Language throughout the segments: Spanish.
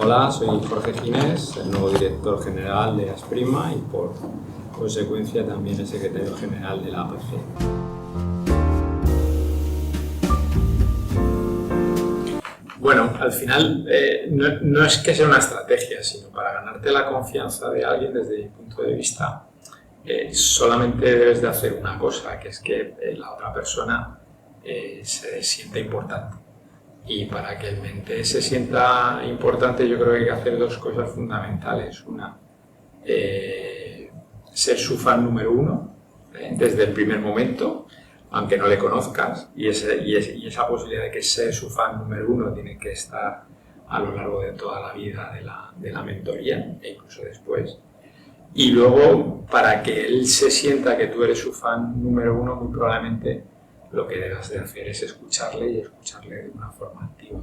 Hola, soy Jorge Ginés, el nuevo director general de Asprima y por consecuencia también el secretario general de la APC. Bueno, al final no es que sea una estrategia, sino para ganarte la confianza de alguien desde mi punto de vista, solamente debes de hacer una cosa, que es que la otra persona se sienta importante. Y para que el mente se sienta importante, yo creo que hay que hacer dos cosas fundamentales. Una, ser su fan número uno desde el primer momento, aunque no le conozcas, y esa posibilidad de que ser su fan número uno tiene que estar a lo largo de toda la vida de la mentoría e incluso después. Y luego, para que él se sienta que tú eres su fan número uno, muy probablemente lo que debas de hacer es escucharle y escucharle de una forma activa.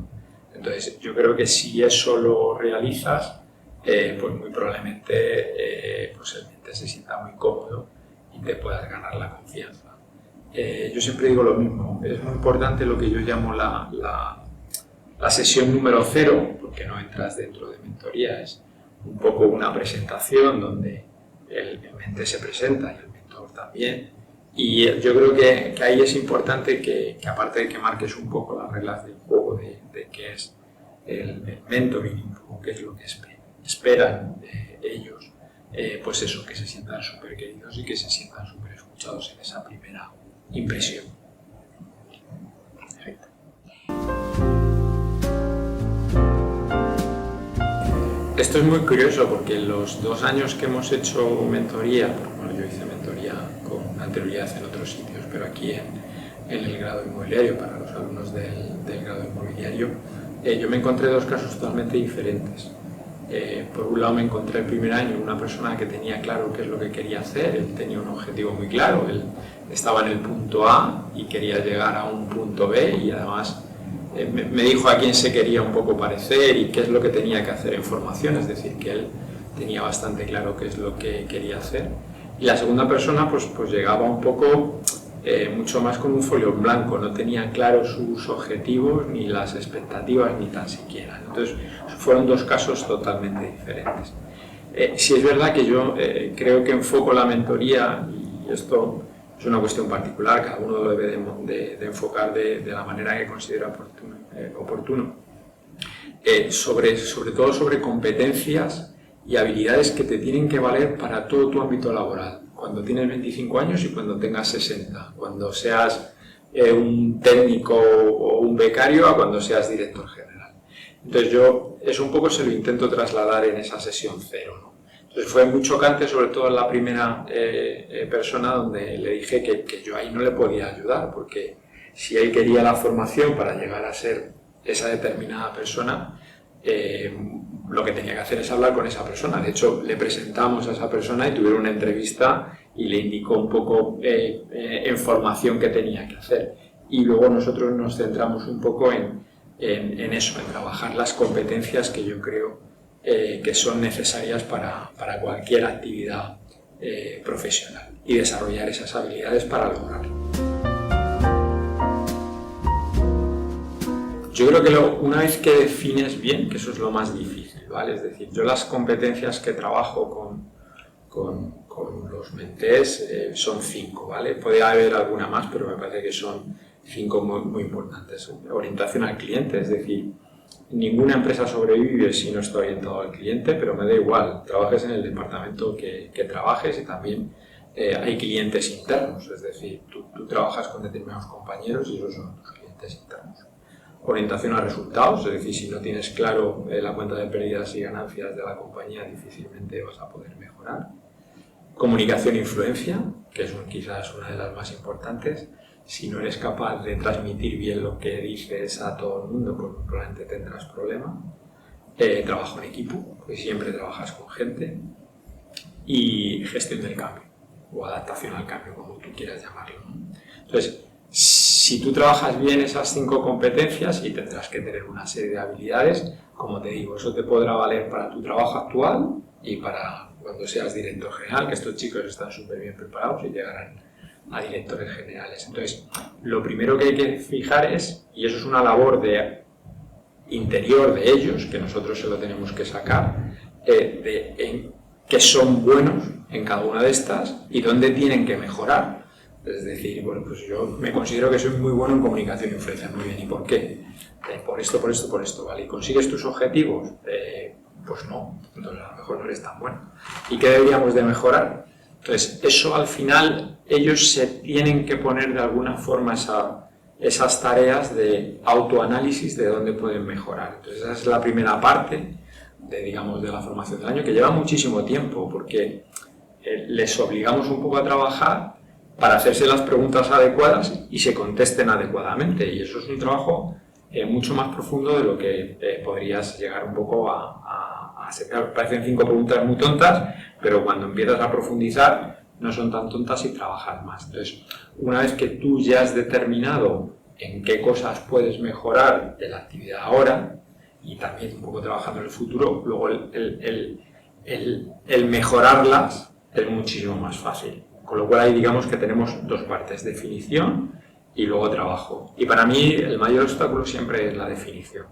Entonces, yo creo que si eso lo realizas, pues muy probablemente pues el mente se sienta muy cómodo y te puedas ganar la confianza. Yo siempre digo lo mismo, es muy importante lo que yo llamo la sesión número 0, porque no entras dentro de mentoría, es un poco una presentación donde el mente se presenta y el mentor también. Y yo creo que ahí es importante que aparte de que marques un poco las reglas del juego de qué es el mentoring, un poco qué es lo que esperan ellos, pues eso, que se sientan súper queridos y que se sientan súper escuchados en esa primera impresión. Perfecto. Esto es muy curioso porque en los 2 años que hemos hecho mentoría, bueno, yo hice mentoría con anterioridad en otros sitios, pero aquí en el grado inmobiliario, para los alumnos del grado inmobiliario, yo me encontré 2 casos totalmente diferentes. Por un lado me encontré el primer año una persona que tenía claro qué es lo que quería hacer, él tenía un objetivo muy claro, él estaba en el punto A y quería llegar a un punto B y además me dijo a quién se quería un poco parecer y qué es lo que tenía que hacer en formación, es decir, que él tenía bastante claro qué es lo que quería hacer. Y la segunda persona pues llegaba un poco mucho más con un folio en blanco, no tenía claros sus objetivos ni las expectativas ni tan siquiera. Entonces fueron 2 casos totalmente diferentes. Sí es verdad que yo creo que enfoco la mentoría, y esto es una cuestión particular, cada uno lo debe de enfocar de la manera que considera oportuno, sobre todo sobre competencias y habilidades que te tienen que valer para todo tu ámbito laboral, cuando tienes 25 años y cuando tengas 60, cuando seas un técnico o un becario a cuando seas director general. Entonces yo eso un poco se lo intento trasladar en esa sesión 0, ¿no? Entonces fue muy chocante, sobre todo en la primera persona, donde le dije que yo ahí no le podía ayudar, porque si él quería la formación para llegar a ser esa determinada persona, lo que tenía que hacer es hablar con esa persona. De hecho, le presentamos a esa persona y tuvieron una entrevista y le indicó un poco en formación que tenía que hacer. Y luego nosotros nos centramos un poco en eso, en trabajar las competencias que yo creo que son necesarias para cualquier actividad profesional y desarrollar esas habilidades para lograrlo. Yo creo que una vez que defines bien, que eso es lo más difícil, ¿vale? Es decir, yo las competencias que trabajo con los mentees son 5, ¿vale? Puede haber alguna más, pero me parece que son 5 muy importantes. Orientación al cliente, es decir, ninguna empresa sobrevive si no está orientado al cliente, pero me da igual, trabajes en el departamento que trabajes y también hay clientes internos, es decir, tú trabajas con determinados compañeros y esos son tus clientes internos. Orientación a resultados, es decir, si no tienes claro la cuenta de pérdidas y ganancias de la compañía, difícilmente vas a poder mejorar. Comunicación e influencia, que es quizás una de las más importantes. Si no eres capaz de transmitir bien lo que dices a todo el mundo, pues probablemente tendrás problemas. Trabajo en equipo, porque siempre trabajas con gente. Y gestión del cambio, o adaptación al cambio, como tú quieras llamarlo, ¿no? Entonces, si tú trabajas bien esas 5 competencias y tendrás que tener una serie de habilidades, como te digo, eso te podrá valer para tu trabajo actual y para cuando seas director general, que estos chicos están súper bien preparados y llegarán a directores generales. Entonces, lo primero que hay que fijar es, y eso es una labor de interior de ellos, que nosotros se lo tenemos que sacar, que son buenos en cada una de estas y dónde tienen que mejorar. Es decir, bueno, pues yo me considero que soy muy bueno en comunicación e influencia. Muy bien, ¿y por qué? Por esto, ¿vale? ¿Y consigues tus objetivos? Pues no, entonces a lo mejor no eres tan bueno. ¿Y qué deberíamos de mejorar? Entonces, eso al final, ellos se tienen que poner de alguna forma esas tareas de autoanálisis de dónde pueden mejorar. Entonces, esa es la primera parte digamos, de la formación del año, que lleva muchísimo tiempo, porque les obligamos un poco a trabajar para hacerse las preguntas adecuadas y se contesten adecuadamente. Y eso es un trabajo mucho más profundo de lo que podrías llegar un poco a ser. Parecen 5 preguntas muy tontas, pero cuando empiezas a profundizar no son tan tontas y trabajas más. Entonces, una vez que tú ya has determinado en qué cosas puedes mejorar de la actividad ahora y también un poco trabajando en el futuro, luego el mejorarlas es muchísimo más fácil. Con lo cual ahí digamos que tenemos dos partes, definición y luego trabajo. Y para mí el mayor obstáculo siempre es la definición,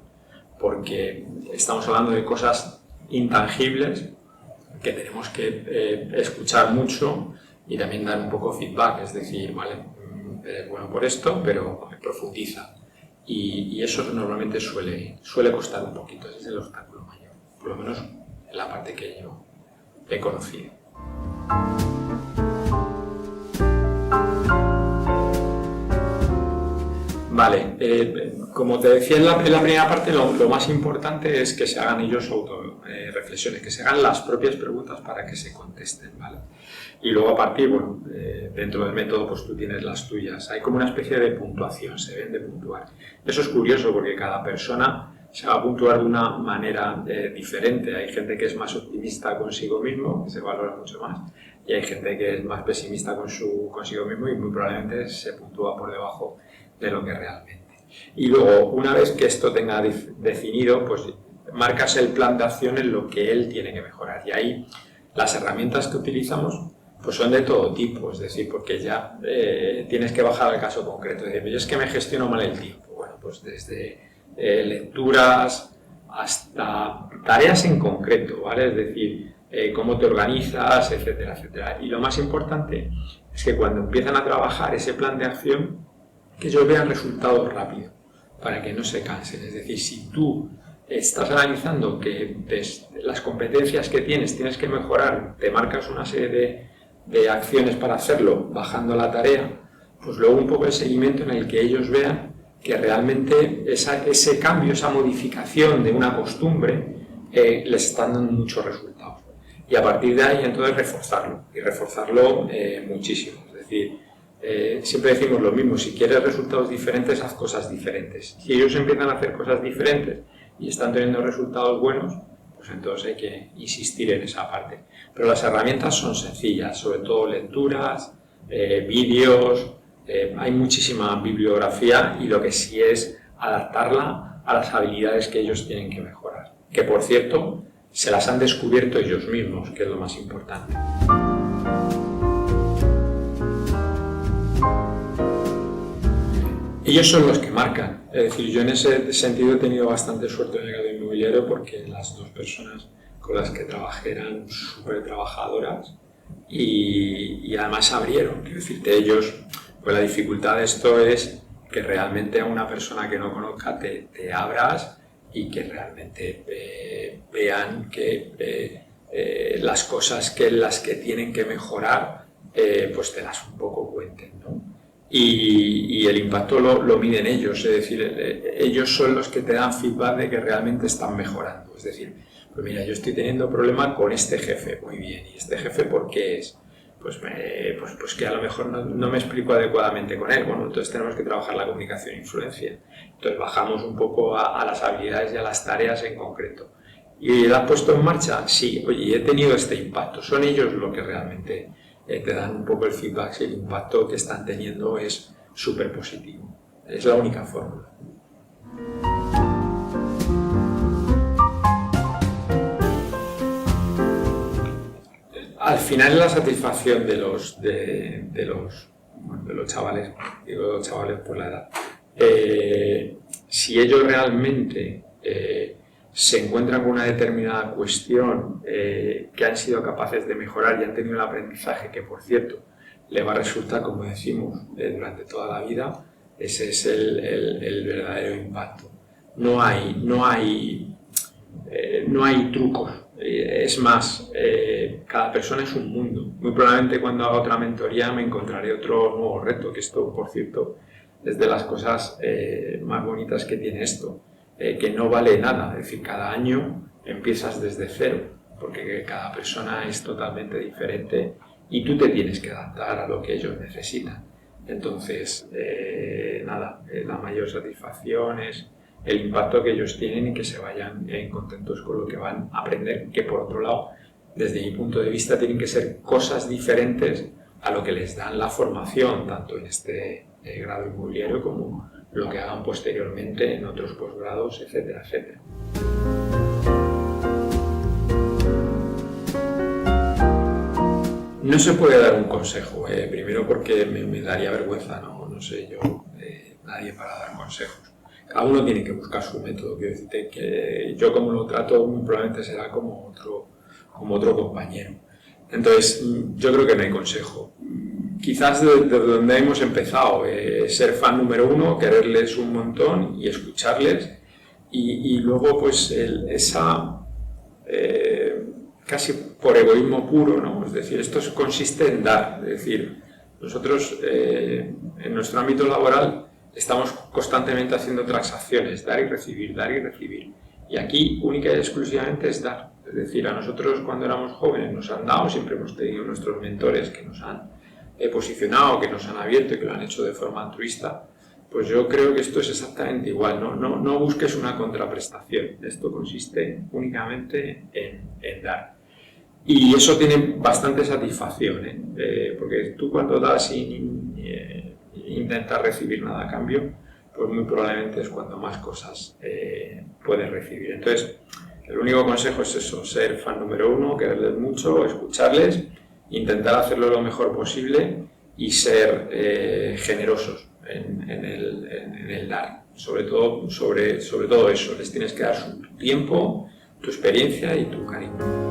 porque estamos hablando de cosas intangibles que tenemos que escuchar mucho y también dar un poco feedback, es decir, vale, eres bueno por esto, pero profundiza. Y eso normalmente suele costar un poquito, ese es el obstáculo mayor, por lo menos en la parte que yo he conocido. Vale, como te decía en la primera parte, lo más importante es que se hagan ellos reflexiones, que se hagan las propias preguntas para que se contesten, ¿vale? Y luego a partir, bueno, dentro del método pues tú tienes las tuyas. Hay como una especie de puntuación, se deben de puntuar. Eso es curioso porque cada persona se va a puntuar de una manera diferente. Hay gente que es más optimista consigo mismo, que se valora mucho más, y hay gente que es más pesimista consigo mismo y muy probablemente se puntúa por debajo de lo que realmente. Y luego, una vez que esto tenga definido, pues marcas el plan de acción en lo que él tiene que mejorar. Y ahí las herramientas que utilizamos pues son de todo tipo, es decir, porque ya tienes que bajar al caso concreto. Es decir, yo es que me gestiono mal el tiempo. Bueno, pues desde lecturas hasta tareas en concreto, ¿vale? Es decir, cómo te organizas, etcétera, etcétera. Y lo más importante es que cuando empiezan a trabajar ese plan de acción, que ellos vean resultados rápidos, para que no se cansen. Es decir, si tú estás analizando que las competencias que tienes que mejorar, te marcas una serie de acciones para hacerlo, bajando la tarea, pues luego un poco el seguimiento en el que ellos vean que realmente ese cambio, esa modificación de una costumbre les están dando muchos resultados. Y a partir de ahí entonces reforzarlo muchísimo. Es decir, siempre decimos lo mismo, si quieres resultados diferentes, haz cosas diferentes. Si ellos empiezan a hacer cosas diferentes y están teniendo resultados buenos, pues entonces hay que insistir en esa parte. Pero las herramientas son sencillas, sobre todo lecturas, vídeos, hay muchísima bibliografía y lo que sí es adaptarla a las habilidades que ellos tienen que mejorar. Que por cierto, se las han descubierto ellos mismos, que es lo más importante. Ellos son los que marcan, es decir, yo en ese sentido he tenido bastante suerte en el mercado inmobiliario porque las dos personas con las que trabajé eran súper trabajadoras y además se abrieron. Quiero decirte, ellos, pues la dificultad de esto es que realmente a una persona que no conozca te abras y que realmente vean que las cosas las que tienen que mejorar, pues te las un poco cuenten, ¿no? Y el impacto lo miden ellos, es decir, ellos son los que te dan feedback de que realmente están mejorando. Es decir, pues mira, yo estoy teniendo problema con este jefe, muy bien, ¿y este jefe por qué es? Pues que a lo mejor no me explico adecuadamente con él. Bueno, entonces tenemos que trabajar la comunicación e influencia. Entonces bajamos un poco a las habilidades y a las tareas en concreto. ¿Y la has puesto en marcha? Sí, oye, he tenido este impacto. Son ellos los que realmente te dan un poco el feedback si el impacto que están teniendo es súper positivo. Es la única fórmula. Al final la satisfacción de los chavales, digo chavales por la edad, si ellos realmente se encuentran con una determinada cuestión que han sido capaces de mejorar y han tenido el aprendizaje que, por cierto, le va a resultar, como decimos, durante toda la vida, ese es el verdadero impacto. No hay trucos. Es más, cada persona es un mundo. Muy probablemente cuando haga otra mentoría me encontraré otro nuevo reto, que esto, por cierto, es de las cosas más bonitas que tiene esto, que no vale nada. Es decir, cada año empiezas desde cero, porque cada persona es totalmente diferente y tú te tienes que adaptar a lo que ellos necesitan. Entonces, la mayor satisfacción es el impacto que ellos tienen y que se vayan contentos con lo que van a aprender, que por otro lado, desde mi punto de vista, tienen que ser cosas diferentes a lo que les dan la formación, tanto en este grado inmobiliario como lo que hagan posteriormente en otros posgrados, etcétera, etcétera. No se puede dar un consejo, primero porque me daría vergüenza, no sé yo, nadie para dar consejos. Cada uno tiene que buscar su método. Quiero decirte que yo, como lo trato, muy probablemente será como otro compañero. Entonces, yo creo que no hay consejo. Quizás desde donde hemos empezado, ser fan número uno, quererles un montón y escucharles, y luego pues casi por egoísmo puro, ¿no? Es decir, esto consiste en dar. Es decir, nosotros en nuestro ámbito laboral estamos constantemente haciendo transacciones, dar y recibir, dar y recibir. Y aquí única y exclusivamente es dar. Es decir, a nosotros cuando éramos jóvenes nos han dado, siempre hemos tenido nuestros mentores que nos han posicionado, que nos han abierto y que lo han hecho de forma altruista. Pues yo creo que esto es exactamente igual, no busques una contraprestación. Esto consiste únicamente en dar. Y eso tiene bastante satisfacción, porque tú cuando das sin intentar recibir nada a cambio, pues muy probablemente es cuando más cosas puedes recibir. Entonces, el único consejo es eso, ser fan número uno, quererles mucho, escucharles, intentar hacerlo lo mejor posible y ser generosos en el dar. Sobre todo eso, les tienes que dar tu tiempo, tu experiencia y tu cariño.